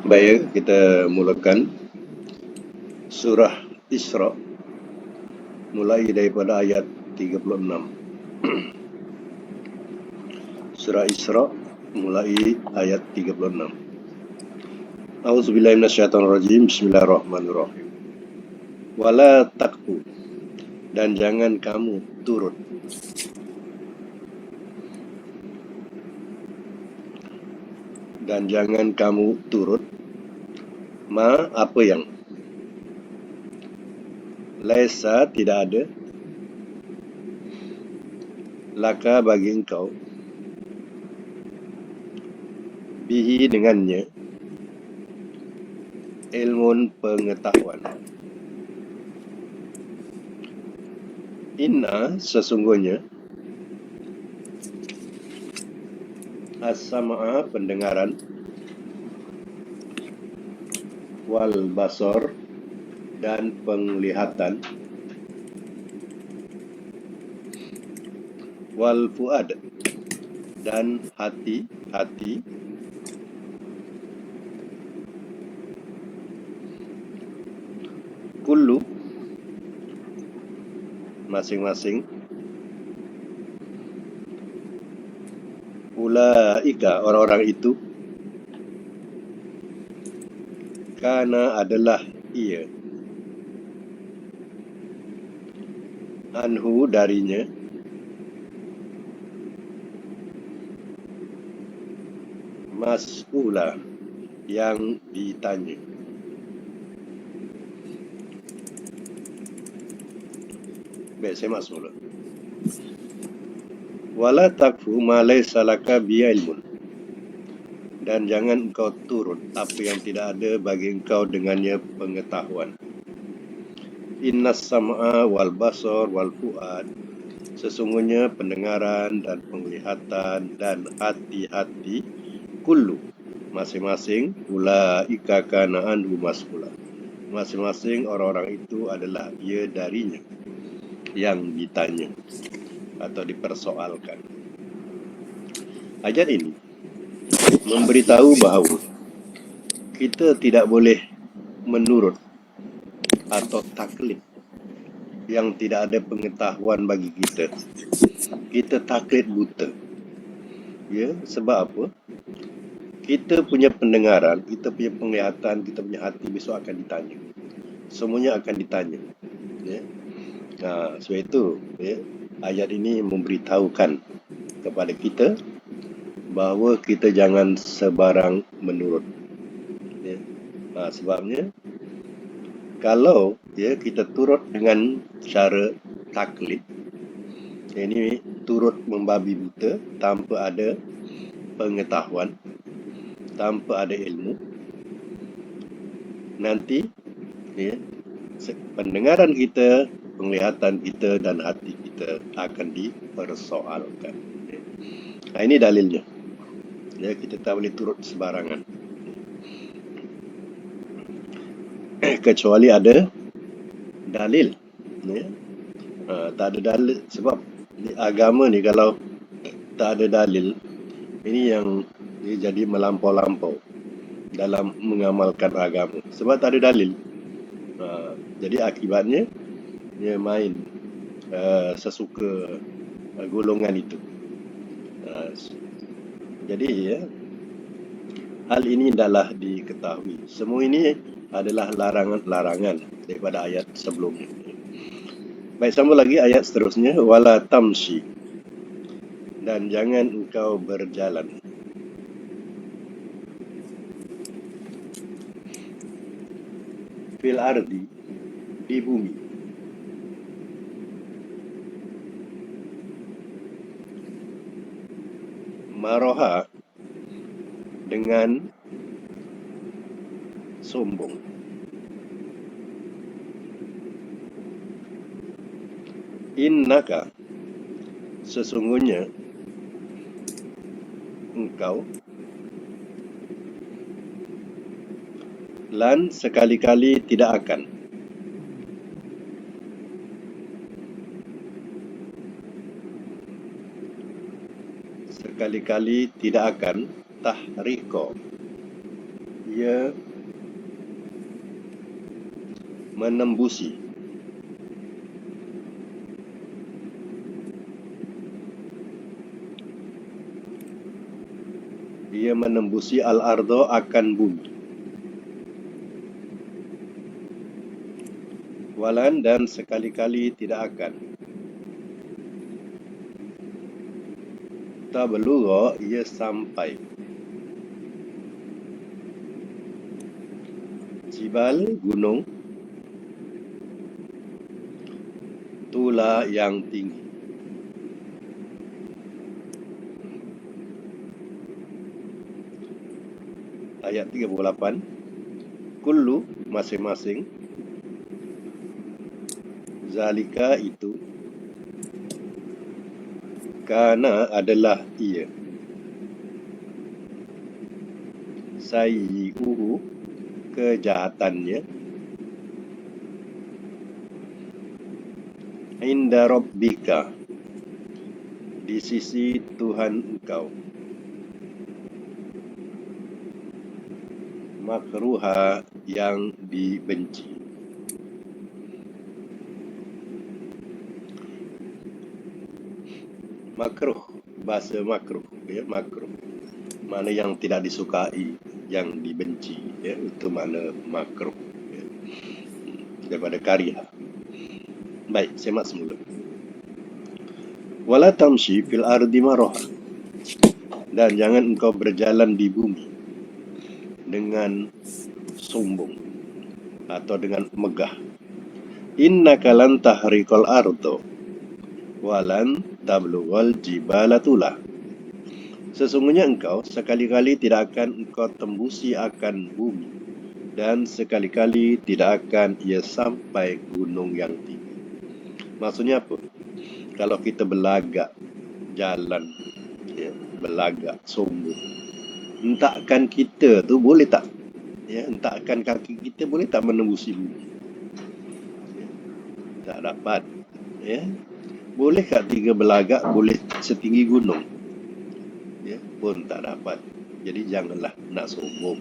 Baik, kita mulakan surah Isra mulai daripada ayat 36. Surah Isra mulai ayat 36. A'udzubillahi minasyaitonirrajim. Bismillahirrahmanirrahim. Wala takfu, dan jangan kamu turut. Dan jangan kamu turut ma apa yang laisa tidak ada laka bagi engkau bihi dengannya ilmun pengetahuan. Inna sesungguhnya as-sam'a pendengaran wal basar dan penglihatan wal fuad dan hati-hati kullu masing-masing ulaika orang-orang itu kana adalah ia anhu darinya mas'ula yang ditanya. Baik, saya masuk mula. Wala takfu ma laysa laka bi ilmun, dan jangan engkau turut apa yang tidak ada bagi engkau dengannya pengetahuan. Innas sam'a wal basar wal fuad, sesungguhnya pendengaran dan penglihatan dan hati-hati kullu masing-masing ulaika kana anhu mas'ula, masing-masing orang-orang itu adalah ia darinya yang ditanya atau dipersoalkan. Ayat ini memberitahu bahawa kita tidak boleh menurut atau taklid yang tidak ada pengetahuan bagi kita. Kita taklid buta. Ya, sebab apa? Kita punya pendengaran, kita punya penglihatan, kita punya hati besok akan ditanya. Semuanya akan ditanya. Ya. Sebab itu, ya, ayat ini memberitahukan kepada kita bahawa kita jangan sebarang menurut. Ya. Sebabnya, kalau kita turut dengan cara taklid, ini turut membabi buta tanpa ada pengetahuan, tanpa ada ilmu, nanti pendengaran kita, penglihatan kita dan hati kita akan dipersoalkan. Ini dalilnya. Kita tak boleh turut sebarangan. Kecuali ada dalil. Tak ada dalil, sebab agama ni kalau tak ada dalil, ini yang jadi melampau-lampau dalam mengamalkan agama. Sebab tak ada dalil. Jadi akibatnya dia main sesuka golongan itu. Jadi hal ini adalah diketahui. Semua ini adalah larangan-larangan daripada ayat sebelumnya. Baik, sambung lagi ayat seterusnya. Wala tamshi, dan jangan engkau berjalan fil ardi, di bumi, maroha, dengan sombong. Innaka, sesungguhnya engkau, lan sekali-kali tidak akan, sekali-kali tidak akan, tahriko, ia menembusi al-ardo akan bumi. Walan dan sekali-kali tidak akan. Tablugha ia sampai. Jibal gunung. Tula yang tinggi. Ayat 38. Kullu masing-masing. Zalika itu. Kana adalah ia. Sayyi'uhu kejahatannya. Inda rabbika di sisi Tuhan engkau. Makruha yang dibenci. Makruh, bahasa makruh, ya, makruh. Mana yang tidak disukai, yang dibenci, ya, itu mana makruh, ya. Daripada karya. Baik, semak semula. Wala tamshi fil ardi maraha. Dan jangan engkau berjalan di bumi dengan sombong atau dengan megah. Innaka lan tahriqal ardo walan tablughal jibala tula. Sesungguhnya engkau sekali-kali tidak akan engkau tembusi akan bumi, dan sekali-kali tidak akan ia sampai gunung yang tinggi. Maksudnya apa? Kalau kita berlagak jalan, ya, berlagak sombong, entakkan kita tu boleh tak? Ya, entakkan kaki kita boleh tak menembusi bumi? Ya, tak dapat. Ya, boleh tak tiga belagak boleh setinggi gunung? Ya, pun tak dapat. Jadi janganlah nak sombong.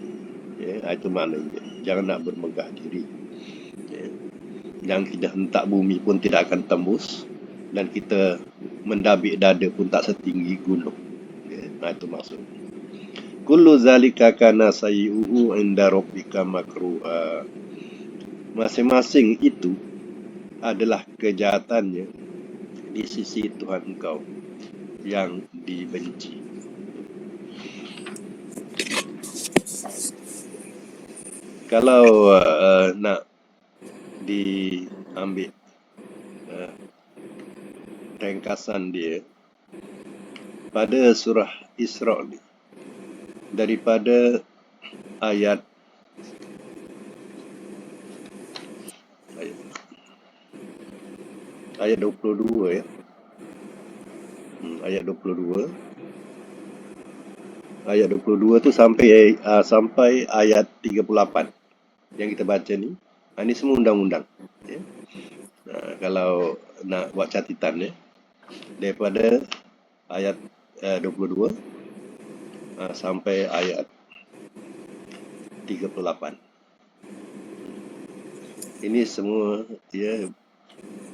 Ya, itu maknanya. Jangan nak bermegah diri. Ya, yang kita hentak bumi pun tidak akan tembus, dan kita mendabik dada pun tak setinggi gunung. Ya, itu maksud. Kullu zalika kana sayyi'uhu inda rabbika makruha. Masing-masing itu adalah kejahatannya di sisi Tuhan engkau yang dibenci. Kalau nak diambil ringkasan dia pada surah Isra ni, daripada ayat 22, ya. Ayat 22. Ayat 22 tu sampai ayat 38 yang kita baca ni. Ini semua undang-undang, ya. Kalau nak buat catatan, ya, daripada ayat 22 sampai ayat 38. Ini semua dia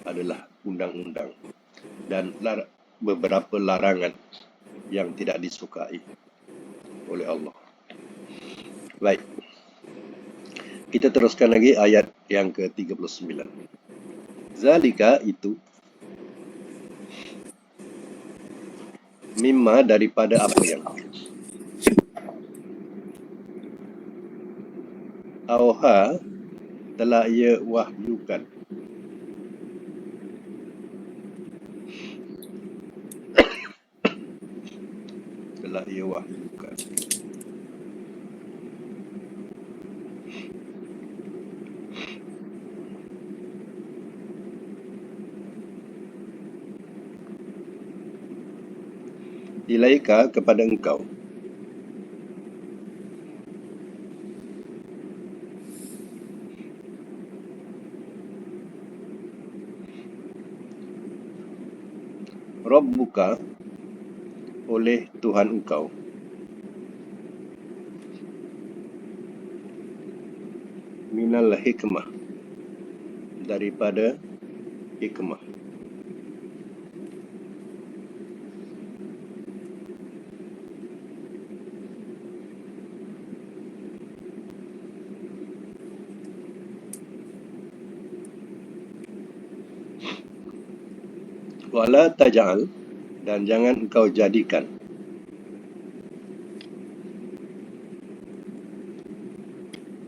adalah undang-undang dan beberapa larangan yang tidak disukai oleh Allah. Baik. Kita teruskan lagi ayat yang ke-39. Zalika itu mimma daripada apa yang auha telah ia wahyukan ilaika kepada engkau. Rabbuka oleh Tuhan engkau. minal hikmah, daripada hikmah. Wala taj'al, dan jangan engkau jadikan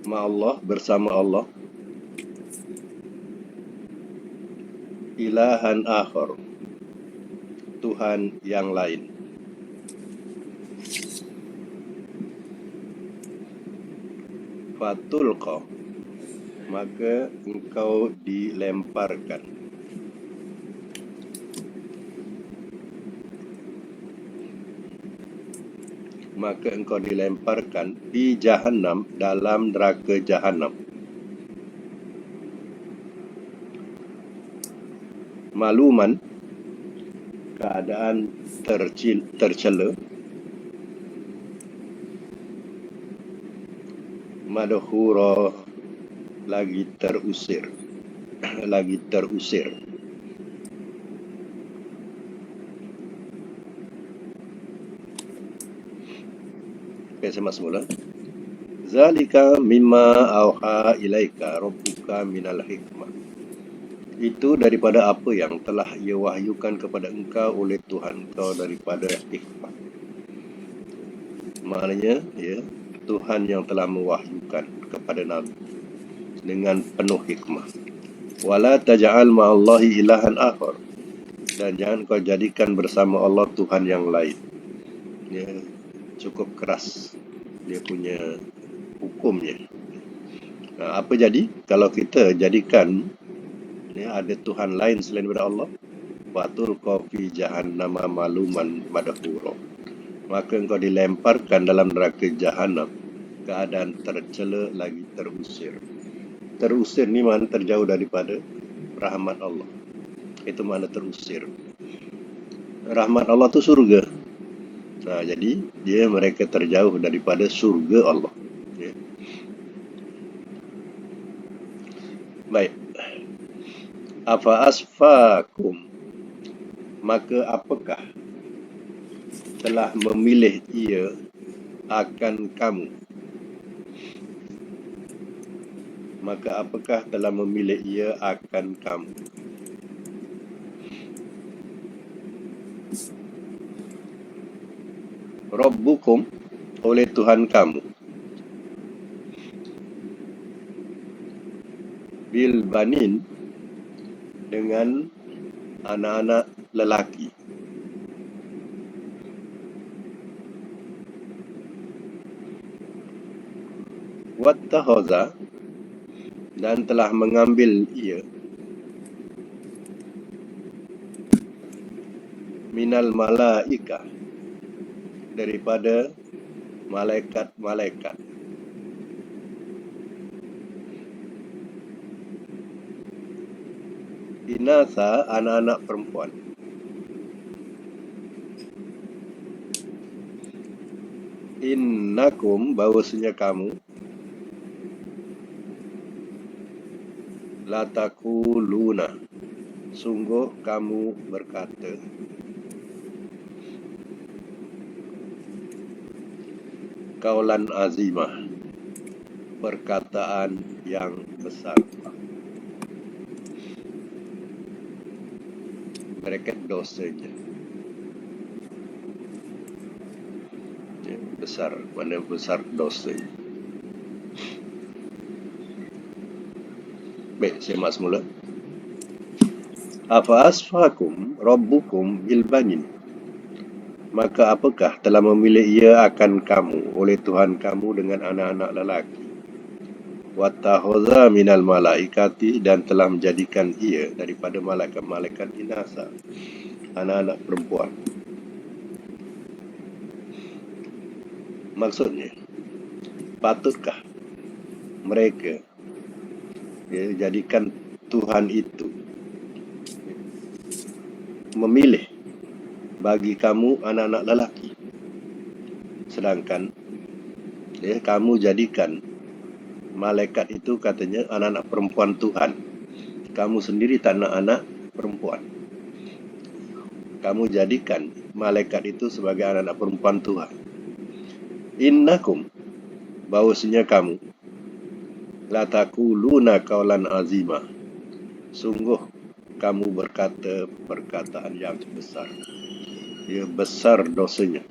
ma'allah, bersama Allah, ilahan akhar, Tuhan yang lain. Fatulqa, maka engkau dilemparkan. Maka engkau dilemparkan di Jahannam, dalam neraka Jahannam. Maluman, keadaan tercela. Madhura, lagi terusir. Lagi terusir. Okay, saya masuk mula. Zalika mimma auha ilaika rabbuka minal hikmah. Itu daripada apa yang telah ia wahyukan kepada engkau oleh Tuhan kau daripada hikmah. Maknanya, ya, Tuhan yang telah mewahyukan kepada Nabi dengan penuh hikmah. Wala taj'al ma'allahi ilahan akhar, dan jangan kau jadikan bersama Allah Tuhan yang lain. Ya, cukup keras dia punya hukumnya. Nah, apa jadi kalau kita jadikan, ya, ada Tuhan lain selain daripada Allah? Fatul fi jahannam maluman madhura, maka engkau dilemparkan dalam neraka Jahannam, keadaan tercela lagi terusir. Terusir ni makna terjauh daripada rahmat Allah. Itu makna terusir. Rahmat Allah tu surga. Nah, jadi mereka terjauh daripada surga Allah. Ya. Baik. Afa asfakum, maka apakah telah memilih ia akan kamu? Maka apakah telah memilih ia akan kamu? Rabbukum, oleh Tuhan kamu, bil banin, dengan anak-anak lelaki. Wattakhadha, dan telah mengambil ia minal malaikah, daripada malaikat-malaikat, inasa, anak-anak perempuan. Innakum, bahwasanya kamu, latakuluna, sungguh kamu berkata, kaulan azimah, perkataan yang besar. Mereka dosanya, ya, besar, mana besar dosanya. Baik, saya masuk mula. Afa asfakum rabbukum bil banin, maka apakah telah memilih ia akan kamu oleh Tuhan kamu dengan anak-anak lelaki. Wattakhadha minal malaikati, dan telah menjadikan ia daripada malaikat-malaikat inasa, anak-anak perempuan. Maksudnya, patutkah mereka, ya, jadikan Tuhan itu memilih bagi kamu anak-anak lelaki, sedangkan, ya, kamu jadikan malaikat itu katanya anak-anak perempuan Tuhan. Kamu sendiri tak nak anak perempuan. Kamu jadikan malaikat itu sebagai anak-anak perempuan Tuhan. Innakum, bahwasanya kamu, la taquluna qawlan azima, sungguh kamu berkata perkataan yang besar. Ia besar dosanya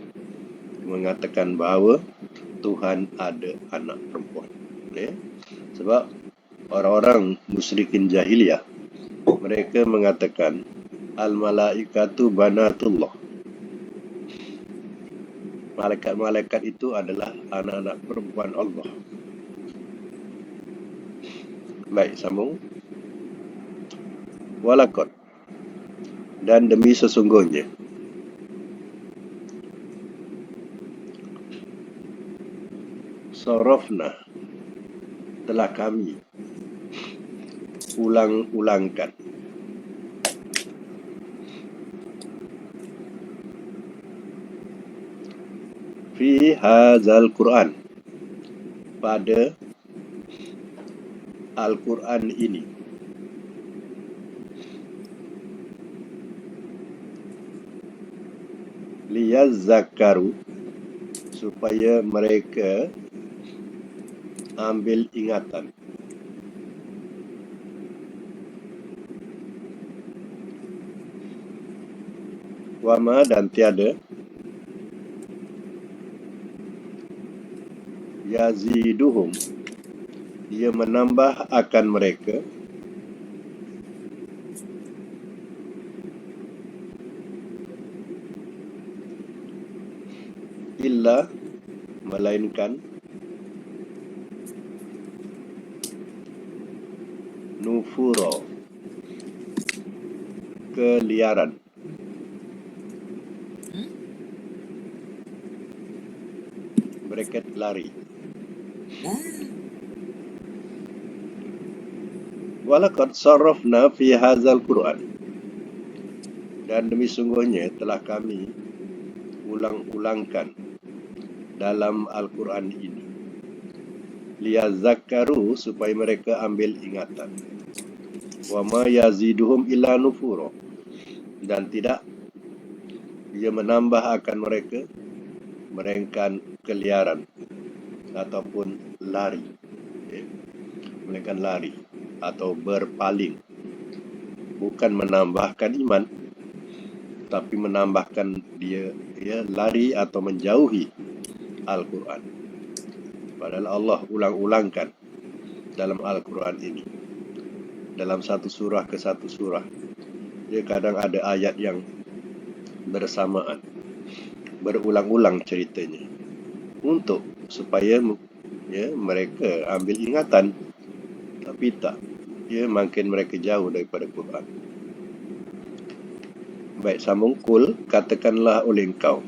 mengatakan bahawa Tuhan ada anak perempuan. Ya? Sebab orang-orang musyrikin jahiliyah, mereka mengatakan al-malaikatu banatullah. Malaikat-malaikat itu adalah anak-anak perempuan Allah. Baik, sambung. Walakot, dan demi sesungguhnya, sorofna, telah kami ulang-ulangkan, fi hadzal Quran, pada Al-Quran ini, liyazzakaru, supaya mereka ambil ingatan, wama, dan tiada, yaziduhum, ia menambah akan mereka, illa, melainkan, nufuro, keliaran, bracket lari. Walaqad sarrafna fi hadzal Quran, dan demi sungguhnya telah kami ulang-ulangkan dalam Al-Quran ini, liyazakkaru, supaya mereka ambil ingatan, wa ma yaziduhum illa nufuro, dan tidak ia menambah akan mereka melainkan keliaran ataupun lari, melainkan lari atau berpaling, bukan menambahkan iman, tapi menambahkan dia lari atau menjauhi Al-Quran. Padahal Allah ulang-ulangkan dalam Al-Quran ini, dalam satu surah ke satu surah, dia kadang ada ayat yang bersamaan, berulang-ulang ceritanya, untuk supaya mereka ambil ingatan, tapi tak, makin mereka jauh daripada Quran. Baik, sambung. Kul, katakanlah oleh engkau,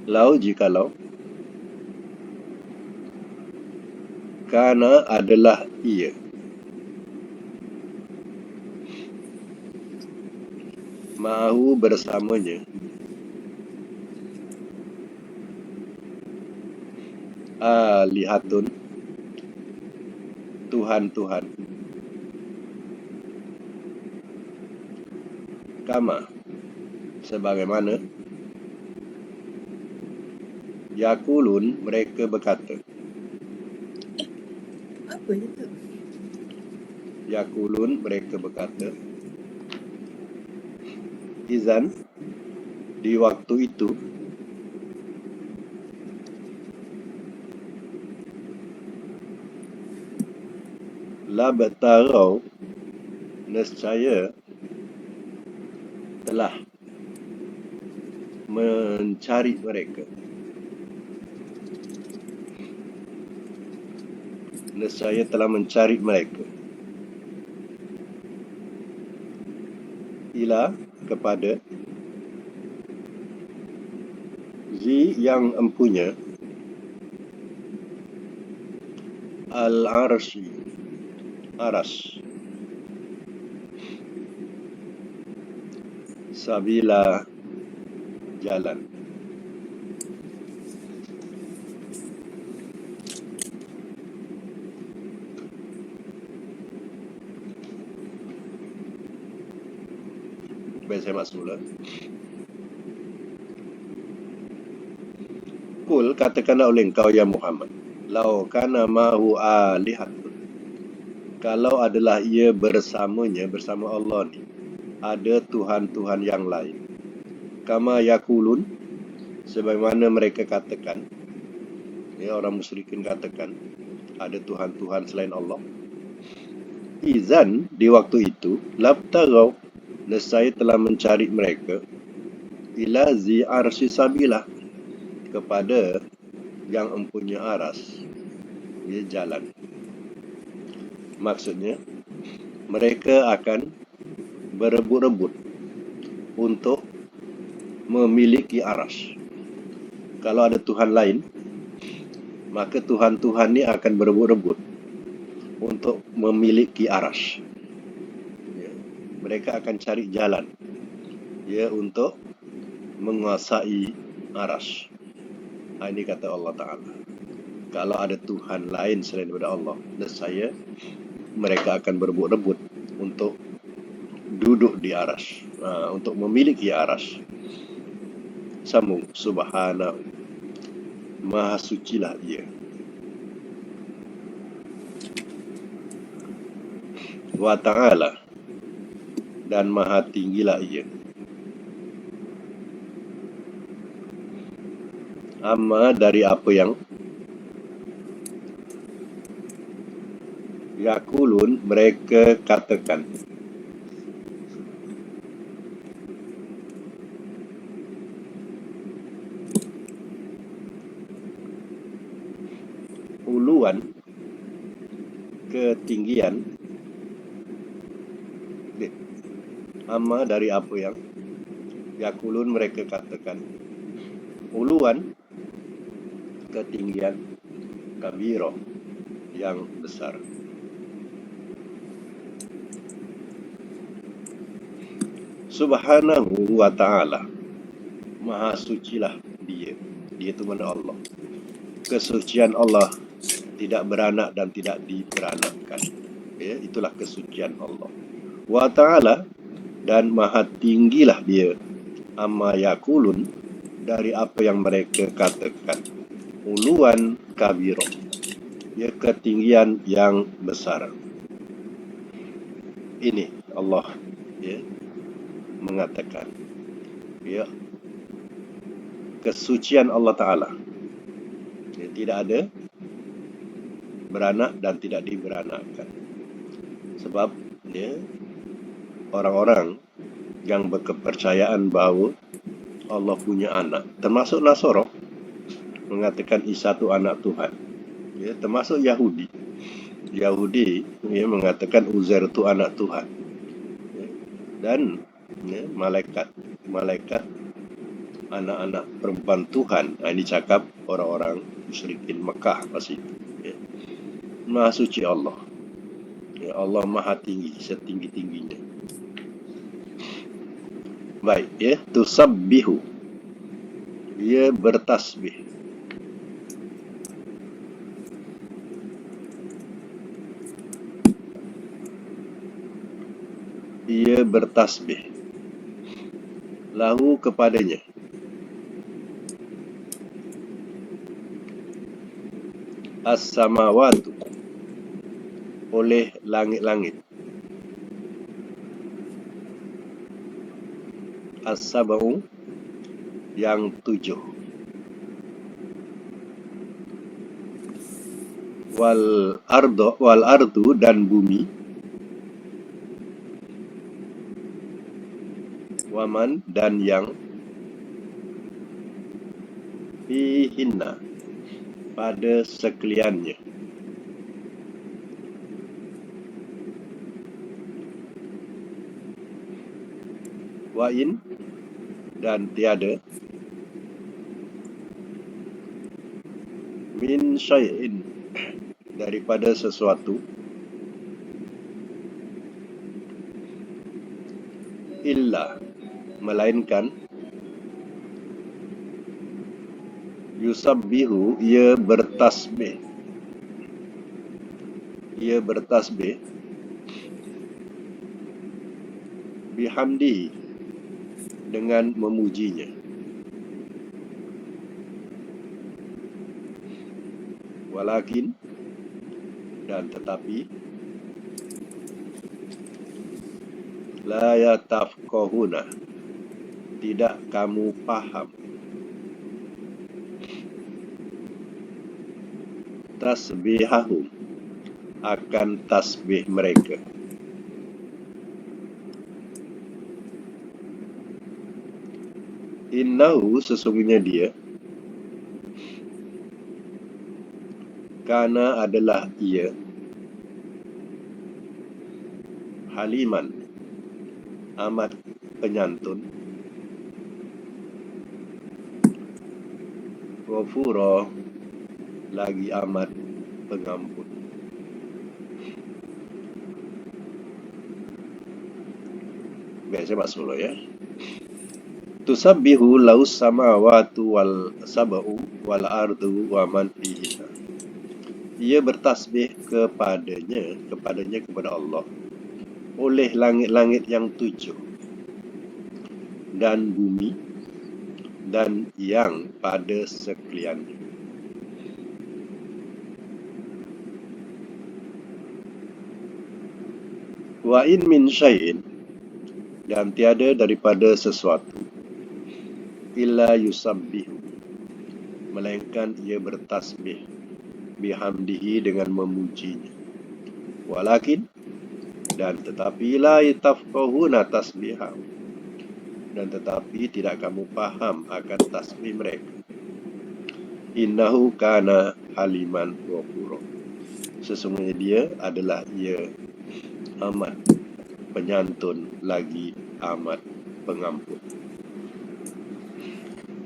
lau, jikalau, kana, adalah ia, ma'ahu, bersamanya, alihatun, Tuhan-Tuhan, kama, sebagaimana, yakulun, mereka berkata. Apa itu? Yakulun, mereka berkata. Izan, di waktu itu, la batarau, nescaya telah mencari mereka, nescaya telah mencari mereka, ila, kepada, zi, yang empunya, al-arshi, aras, sabila, jalan. Baik, saya maksud mula. Kul, katakanlah oleh engkau ya Muhammad, lau kana ma'hu alihatun, kalau adalah ia bersamanya, bersama Allah ni, ada Tuhan-Tuhan yang lain. Kama yakulun, sebagaimana mereka katakan, ya, orang musyrikin katakan, ada Tuhan-Tuhan selain Allah. Izan, di waktu itu, labtaghaw, nescaya telah mencari mereka, ila zi arsy sabilah, kepada yang empunya aras, dia jalan. Maksudnya, mereka akan berebut-rebut untuk memiliki aras. Kalau ada Tuhan lain, maka Tuhan-Tuhan ni akan berebut-rebut untuk memiliki aras. Ya, mereka akan cari jalan, ya, untuk menguasai aras. Ini kata Allah Ta'ala. Kalau ada Tuhan lain selain daripada Allah, nescaya mereka akan berebut-rebut untuk duduk di aras, untuk memiliki aras. Sambung, subhanahu, maha sucilah ia. Wa ta'ala, dan maha tinggilah ia. Amma, dari apa yang yakulun, mereka katakan. Uluan, ketinggian. Amma, dari apa yang yakulun, mereka katakan. Uluan, ketinggian. Kabiro, yang besar. Subhanahu wa ta'ala, maha sucilah dia. Dia itu mana Allah. Kesucian Allah tidak beranak dan tidak diberanakkan. Ya, itulah kesucian Allah. Wa ta'ala, dan maha tinggilah dia. Amma yakulun, dari apa yang mereka katakan. Uluan kabiro, ya, ketinggian yang besar. Ini Allah, ya, mengatakan, ya, kesucian Allah Ta'ala, ya, tidak ada beranak dan tidak diberanakkan. Sebab, ya, orang-orang yang berkepercayaan bahawa Allah punya anak, termasuk Nasara, mengatakan Isa itu anak Tuhan, ya, termasuk Yahudi, ya, mengatakan Uzair itu anak Tuhan, ya, dan, ya, malaikat anak-anak perempuan Tuhan. Ini cakap orang-orang musyrikin Mekah masa itu, ya. Maha suci Allah, ya, Allah maha tinggi, setinggi-tingginya. Baik, ya, tusabbihu, ia bertasbih. Ia bertasbih lahu, kepadanya, as-samawatu, oleh langit-langit, as-sab'u, yang 7, wal ardu, dan bumi, waman, dan yang fihinna, pada sekaliannya. Wa'in, dan tiada, min syai'in, daripada sesuatu, illa, melainkan, yusabbihu, ia bertasbih, bihamdi, dengan memujinya. Walakin, dan tetapi, la yatafqahuna, tidak kamu paham, tasbihahum, akan tasbih mereka. Innahu, sesungguhnya dia, kana adalah ia, haliman, amat penyantun, ghafura, lagi amat pengampun. Baik, saya masuk dulu ya. Tusabbihu lahu samawati wal sab'u wal ardu wa man fihinna. Ia bertasbih kepadanya kepada Allah oleh langit-langit yang 7 dan bumi dan yang pada sekaliannya. Wa in min syai'in, dan tiada daripada sesuatu, illa yusabbihu, melainkan ia bertasbih, bihamdihi, dengan memujinya. Walakin, dan tetapi, la yatafqahuna tasbihah, dan tetapi tidak kamu paham akan tasbih mereka. Innahu kana haliman ghafura, sesungguhnya dia adalah ia amat penyantun lagi amat pengampun.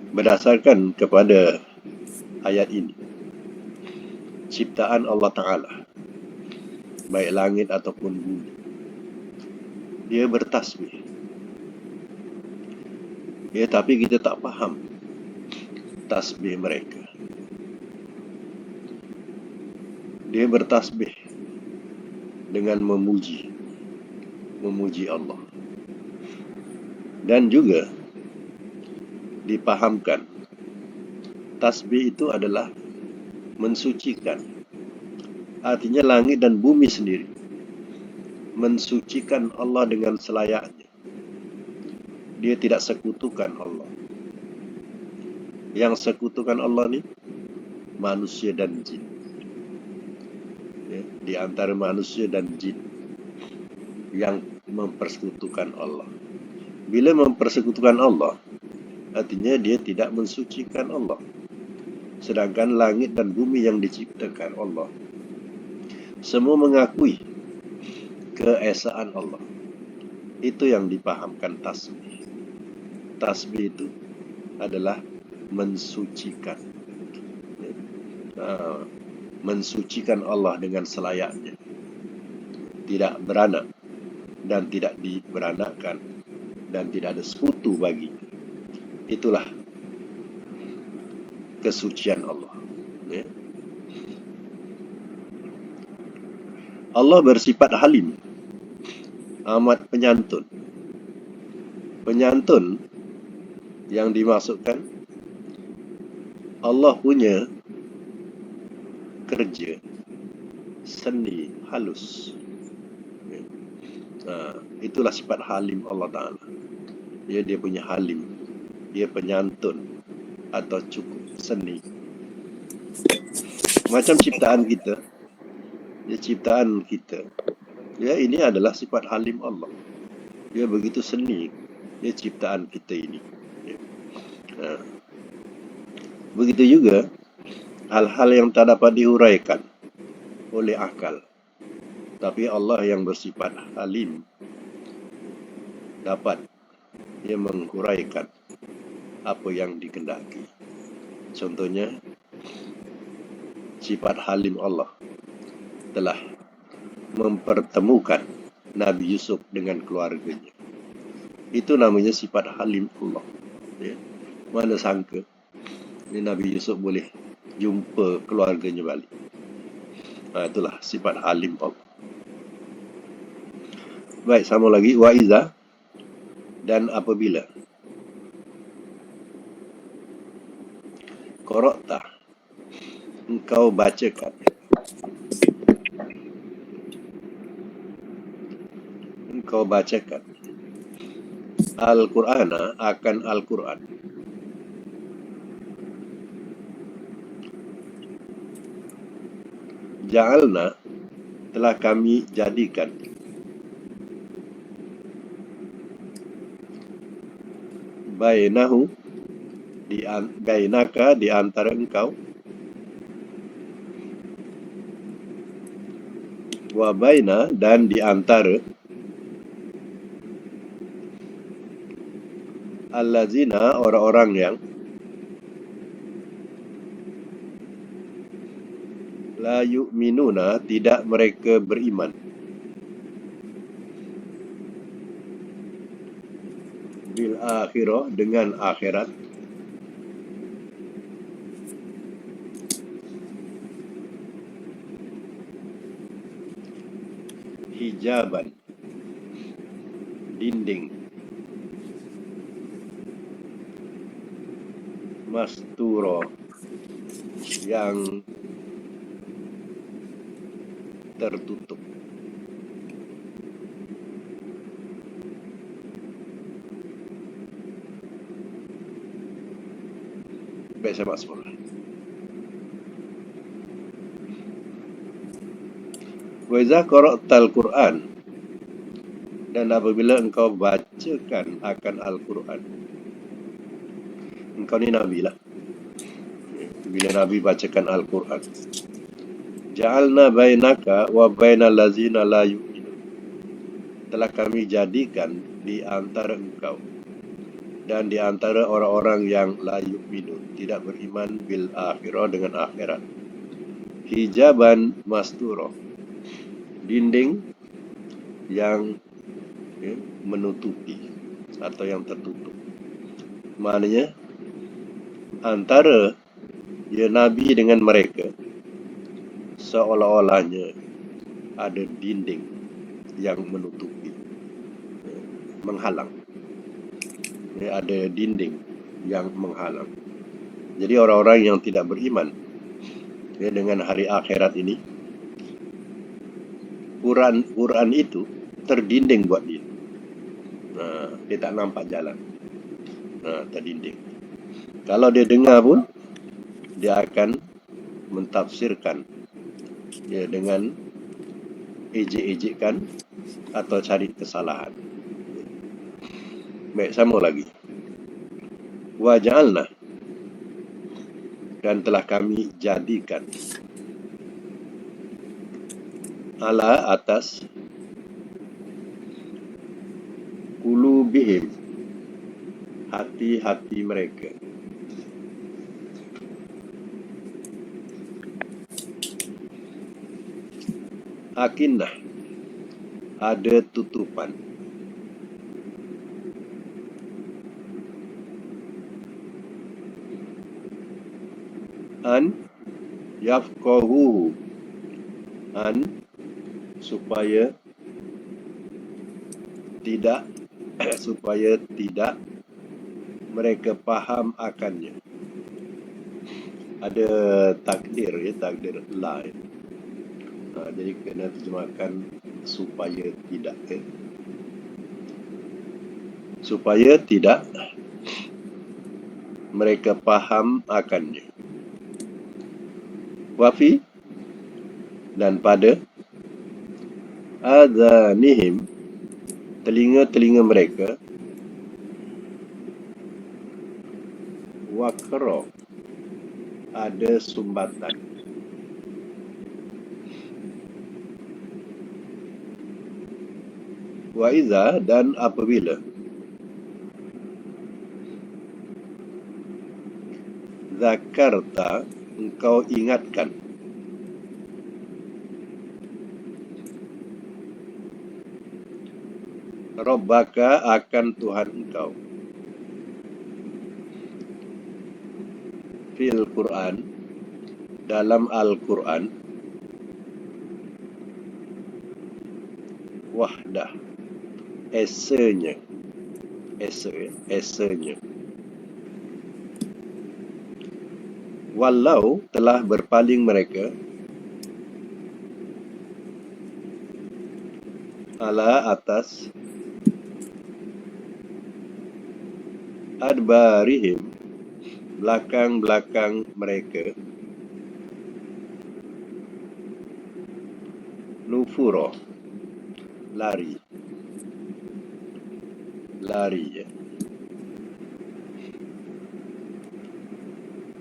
Berdasarkan kepada ayat ini, ciptaan Allah Ta'ala, baik langit ataupun bumi, dia bertasbih. Ya, tapi kita tak faham tasbih mereka. Dia bertasbih dengan memuji Allah. Dan juga dipahamkan tasbih itu adalah mensucikan. Artinya langit dan bumi sendiri mensucikan Allah dengan selayaknya. Dia tidak sekutukan Allah. Yang sekutukan Allah ni manusia dan jin. Ya, di antara manusia dan jin yang mempersekutukan Allah. Bila mempersekutukan Allah, artinya dia tidak mensucikan Allah. Sedangkan langit dan bumi yang diciptakan Allah, semua mengakui keesaan Allah. Itu yang dipahamkan tasbih. Tasbih itu adalah mensucikan. Mensucikan Allah dengan selayaknya. Tidak beranak dan tidak diberanakkan dan tidak ada sekutu bagi. Itulah kesucian Allah. Ya. Allah bersifat halim, amat penyantun. Penyantun yang dimaksudkan, Allah punya kerja seni halus. Itulah sifat halim Allah Ta'ala. Dia punya halim, dia penyantun atau cukup seni. Macam ciptaan kita, ya, ini adalah sifat halim Allah. Dia begitu seni, dia ciptaan kita ini. Ya. Begitu juga hal-hal yang tak dapat dihuraikan oleh akal, tapi Allah yang bersifat halim dapat dia menghuraikan apa yang dikehendaki. Contohnya, sifat halim Allah telah mempertemukan Nabi Yusuf dengan keluarganya. Itu namanya sifat halim Allah. Ya. Mana sangka ini Nabi Yusuf boleh jumpa keluarganya balik. Itulah sifat halim Allah. Baik, sama lagi. Wa iza, dan apabila. Qara'ta, engkau bacakan. Engkau bacakan. Al-Qur'ana, akan Al-Qur'an. Ja'alna, telah kami jadikan. Bainahu, bainaka, di antara engkau. Wa baina, dan di antara. Allazina, orang-orang yang. La yu'minuna, tidak mereka beriman. Bil akhirah, dengan akhirat. Hijaban, dinding. Masturo, yang tertutup. Baik, sahabat semua. Wa iza qara'tal Qur'an, dan apabila engkau bacakan akan Al-Quran. Engkau ni Nabi lah. Bila Nabi bacakan Al-Quran. Ja'alna bainaka wa bainal lazina la yu'minun, telah kami jadikan di antara engkau dan di antara orang-orang yang la yu'minun, tidak beriman, bil akhirah, dengan akhirat. Hijaban masturo, dinding yang menutupi atau yang tertutup. Maknanya antara Nabi dengan mereka seolah-olahnya ada dinding yang menutupi, menghalang. Ada dinding yang menghalang. Jadi orang-orang yang tidak beriman dengan hari akhirat ini, Quran itu terdinding buat dia. Dia tak nampak jalan. Terdinding. Kalau dia dengar pun, dia akan mentafsirkan dengan ejek-ejekkan atau cari kesalahan. Baik, sama lagi. Wa ja'alna, dan telah kami jadikan. Ala, atas. Qulubihim, hati-hati mereka. Akinnah, ada tutupan. An yafqahuhu, supaya tidak mereka faham akannya. Ada takdir lain. Jadi kena terjemahkan supaya tidak. Supaya tidak mereka faham akannya. Wafi, dan pada adhanihim, telinga-telinga mereka, waqra, ada sumbatan. Wa iza, dan apabila zakarta, engkau ingatkan Rabbaka, akan Tuhan engkau, fil Quran, dalam Al-Quran, wahdah, esanya, walau telah berpaling mereka ala atas adbarihim belakang-belakang mereka nufuro lari ya.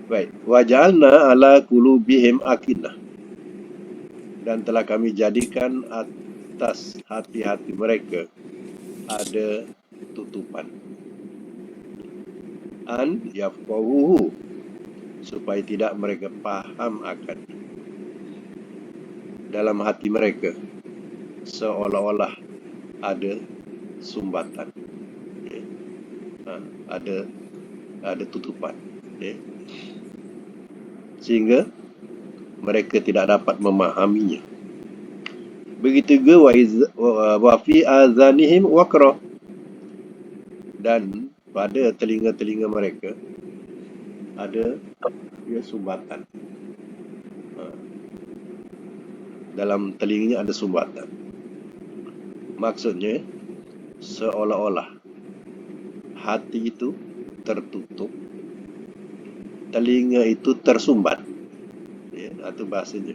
Baik, waj'alna ala qulubihim akinnah, dan telah kami jadikan atas hati-hati mereka ada tutupan, an yafqahuhu, supaya tidak mereka faham akan. Dalam hati mereka seolah-olah ada sumbatan, okay. Ada tutupan, okay. Sehingga mereka tidak dapat memahaminya. Begitu juga wa fi azanihim waqra, dan pada telinga-telinga mereka ada sumbatan. Dalam telinganya ada sumbatan. Maksudnya seolah-olah hati itu tertutup, telinga itu tersumbat, ya, atau bahasanya.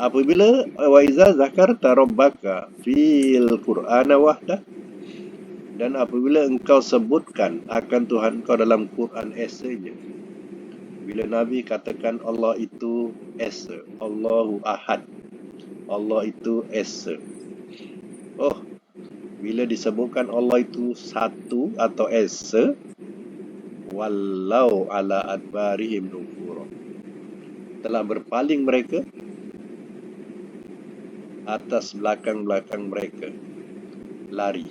Apabila wa iza zakarta rabbaka fil qur'ana wahda, dan apabila engkau sebutkan akan Tuhan kau dalam Quran esanya, bila Nabi katakan Allah itu esa, Allahu ahad, Allah itu esa. Oh, bila disebutkan Allah itu satu atau esa, walau ala adbarihim nufura, telah berpaling mereka atas belakang-belakang mereka lari.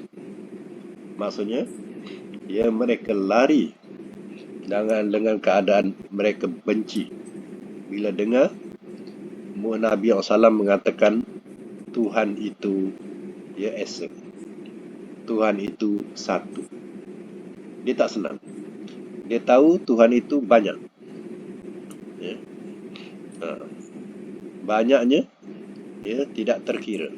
Maksudnya, ya, mereka lari dengan keadaan mereka benci bila dengar Nabi SAW mengatakan Tuhan itu ya esa, Tuhan itu satu. Dia tak senang. Dia tahu Tuhan itu banyak, ya. Banyaknya ya tidak terkira.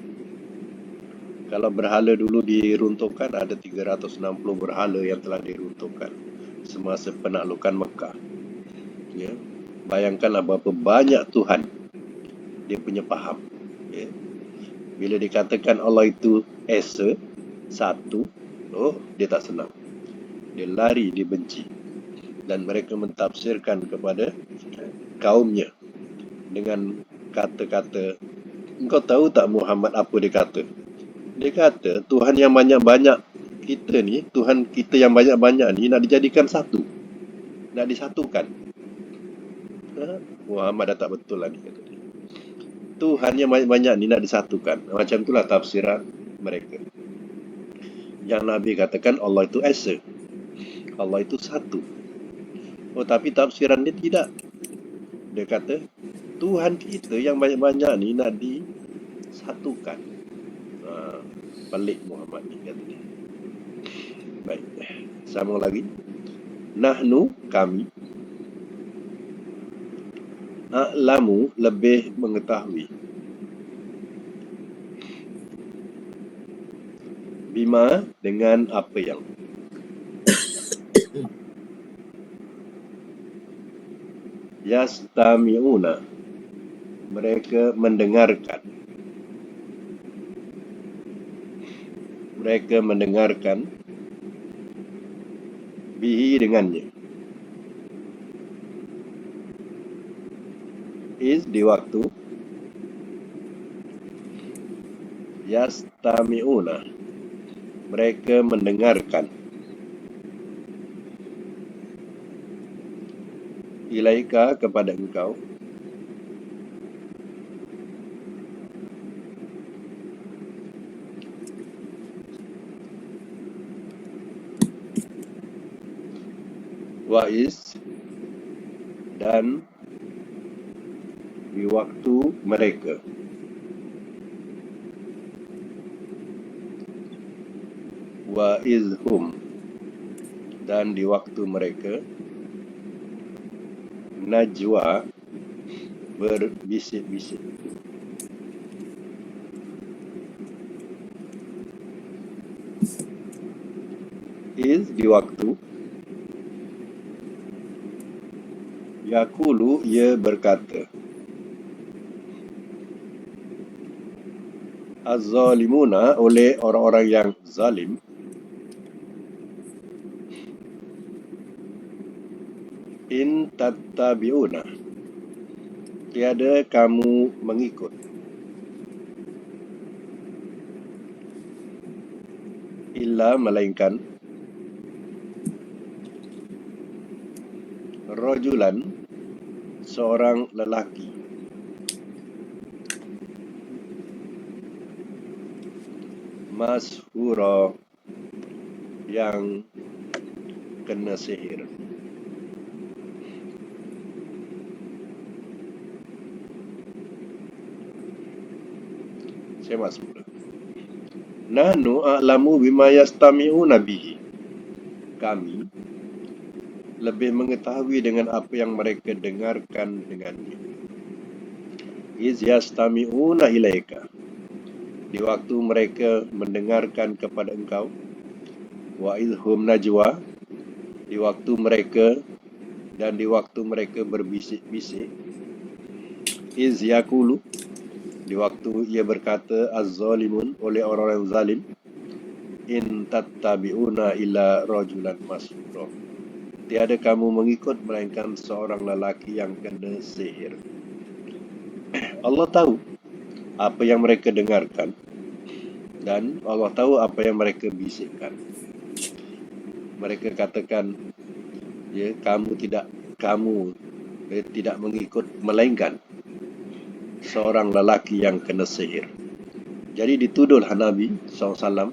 Kalau berhala dulu diruntuhkan, ada 360 berhala yang telah diruntuhkan semasa penaklukan Mekah, ya. Bayangkanlah berapa banyak Tuhan dia punya faham, ya. Bila dikatakan Allah itu esa, satu, oh, dia tak senang. Dia lari, dia benci. Dan mereka mentafsirkan kepada kaumnya dengan kata-kata, engkau tahu tak Muhammad apa dia kata? Dia kata Tuhan yang banyak-banyak kita ni, Tuhan kita yang banyak-banyak ni nak dijadikan satu, nak disatukan. Muhammad dah tak betul lagi, kata dia. Tuhan yang banyak-banyak ni nak disatukan. Macam itulah tafsiran mereka. Yang Nabi katakan Allah itu esa, Allah itu satu. Oh, tapi tafsiran dia tidak. Dia kata Tuhan kita yang banyak-banyak ni nak disatukan. Pelik Muhammad ni, kata dia. Baik, sambung lagi. Nahnu, kami, a'lamu, lebih mengetahui, bima, dengan apa yang, yastami'una, mereka mendengarkan, bihi, dengannya, is, di waktu, yastami'una, mereka mendengarkan, ilaika, kepada engkau, wa'is, dan di waktu mereka, wa'izhum, dan di waktu mereka, najwa, berbisik-bisik. Iz, di waktu. Yaqulu, ia berkata. Az-zalimuna, oleh orang-orang yang zalim. In tattabi'una, tiada kamu mengikut. Illa, melainkan. Rajulan, seorang lelaki. Mashura, yang kena sihir. Saya masuk. Nahnu a'lamu bima yastami'una bihi. Kami lebih mengetahui dengan apa yang mereka dengarkan dengannya. Iz yastami'una ilaika, di waktu mereka mendengarkan kepada engkau. Wa idhum najwa, di waktu mereka dan di waktu mereka berbisik-bisik. Iz yaqulu, di waktu ia berkata, az-zalimun, oleh orang-orang zalim. In tattabi'una illa rajulan masfura, tiada kamu mengikut melainkan seorang lelaki yang kena sihir. Allah tahu apa yang mereka dengarkan dan Allah tahu apa yang mereka bisikkan. Mereka katakan, ya, kamu tidak mengikut melainkan seorang lelaki yang kena sihir. Jadi dituduhlah Nabi SAW,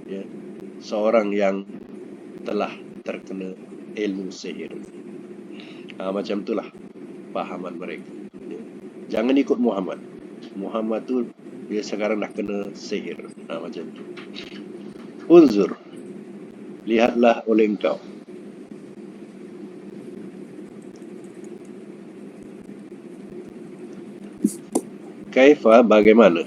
ya, seorang yang telah terkena ilmu sihir. Macam itulah pahaman mereka. Ya. Jangan ikut Muhammad. Muhammad tu dia sekarang dah kena sihir. Macam tu. Unzur, lihatlah oleh engkau. Kaifa, bagaimana.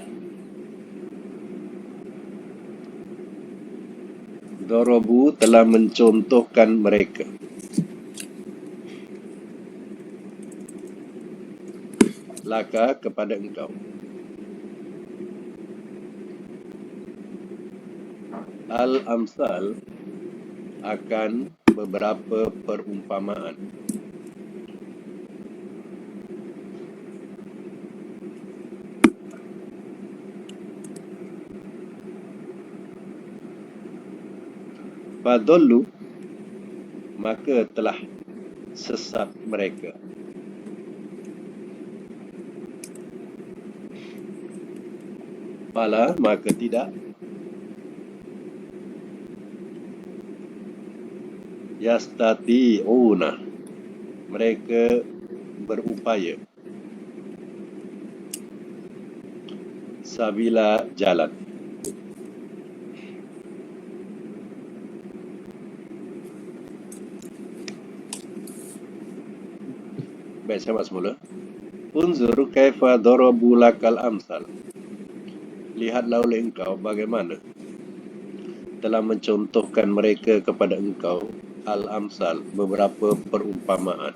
Darabu, telah mencontohkan mereka. Laka, kepada engkau. Al-amsal, akan beberapa perumpamaan. Fadollu, maka telah sesat mereka. Fala, maka tidak. Yastati'una, mereka berupaya. Sabila, jalan. Baik, saya masuk mula. Unzur kaifa darabu lakal amsal. Lihatlah oleh engkau bagaimana telah mencontohkan mereka kepada engkau al-amsal, beberapa perumpamaan.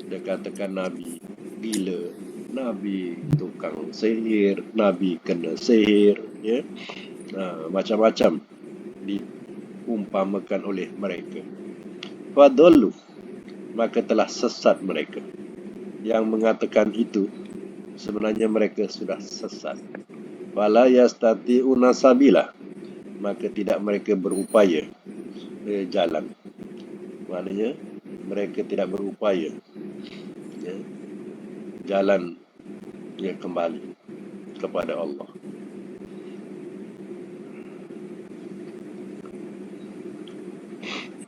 Dia katakan Nabi gila, Nabi tukang sihir, Nabi kena sihir, ya. Macam-macam diumpamakan oleh mereka. Fadollu, maka telah sesat mereka. Yang mengatakan itu sebenarnya mereka sudah sesat. Wala yastati'una sabila, maka tidak mereka berupaya jalan. Maknanya mereka tidak berupaya, ya, jalan, ya, kembali kepada Allah.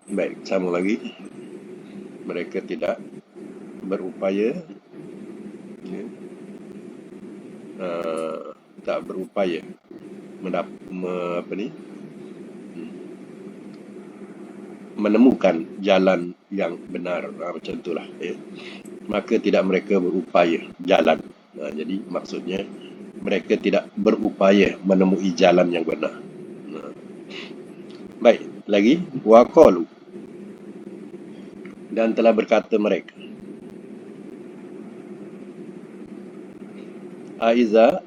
Baik, sama lagi. Mereka tidak berupaya, ya, tak berupaya menemukan jalan yang benar. Macam itulah. Maka tidak mereka berupaya jalan. Jadi maksudnya mereka tidak berupaya menemui jalan yang benar. Baik, lagi waqalu, dan telah berkata mereka, Aiza,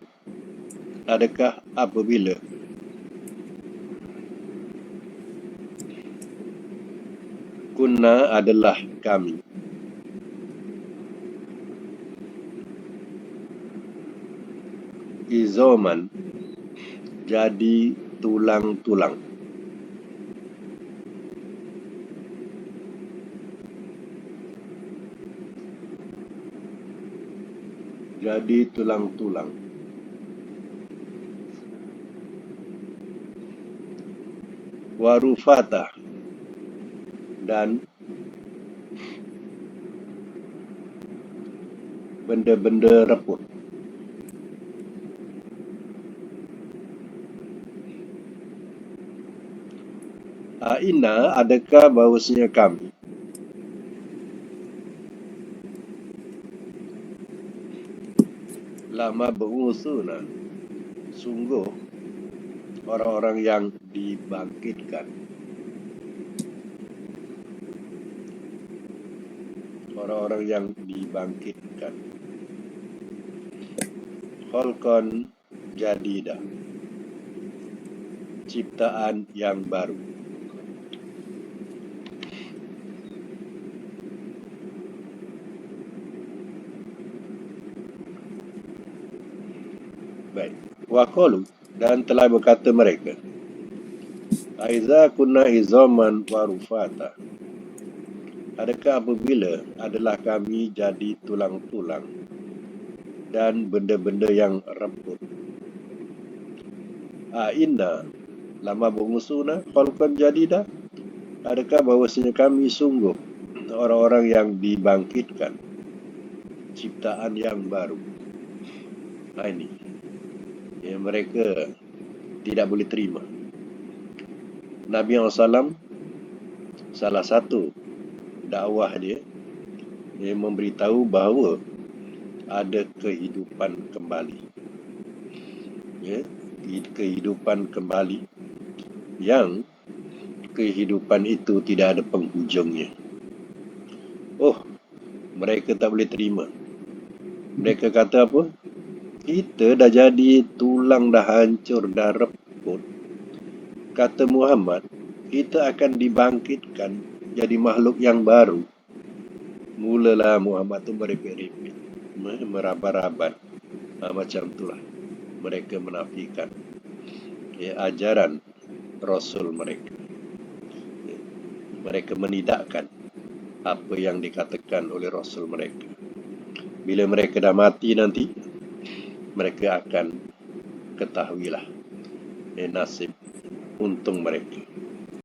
adakah apabila kunna adalah kami izoman jadi tulang-tulang, jadi tulang-tulang, warufata, dan benda-benda reput. Aina, adakah bahawasanya kami lama berusuna, sungguh orang-orang yang dibangkitkan, orang-orang yang dibangkitkan, kholqan jadida, ciptaan yang baru. Baik, waqalu, dan telah berkata mereka, Aiza kunna izaman warufata, adakah apabila adalah kami jadi tulang-tulang dan benda-benda yang reput. Inna lama bungusuna khalqan jadida, adakah bahawasanya kami sungguh orang-orang yang dibangkitkan, ciptaan yang baru. Ini yang mereka tidak boleh terima. Nabi SAW, salah satu dakwah dia memberitahu bahawa ada kehidupan kembali. Kehidupan kembali yang kehidupan itu tidak ada penghujungnya. Mereka tak boleh terima. Mereka kata apa? Kita dah jadi tulang, dah hancur, dah reput. Kata Muhammad, kita akan dibangkitkan jadi makhluk yang baru. Mulalah Muhammad tu merepek-repek, merabat-rabat. Macam itulah mereka menafikan ajaran Rasul mereka. Mereka menidakkan apa yang dikatakan oleh Rasul mereka. Bila mereka dah mati nanti, mereka akan ketahuilah nasib untung mereka.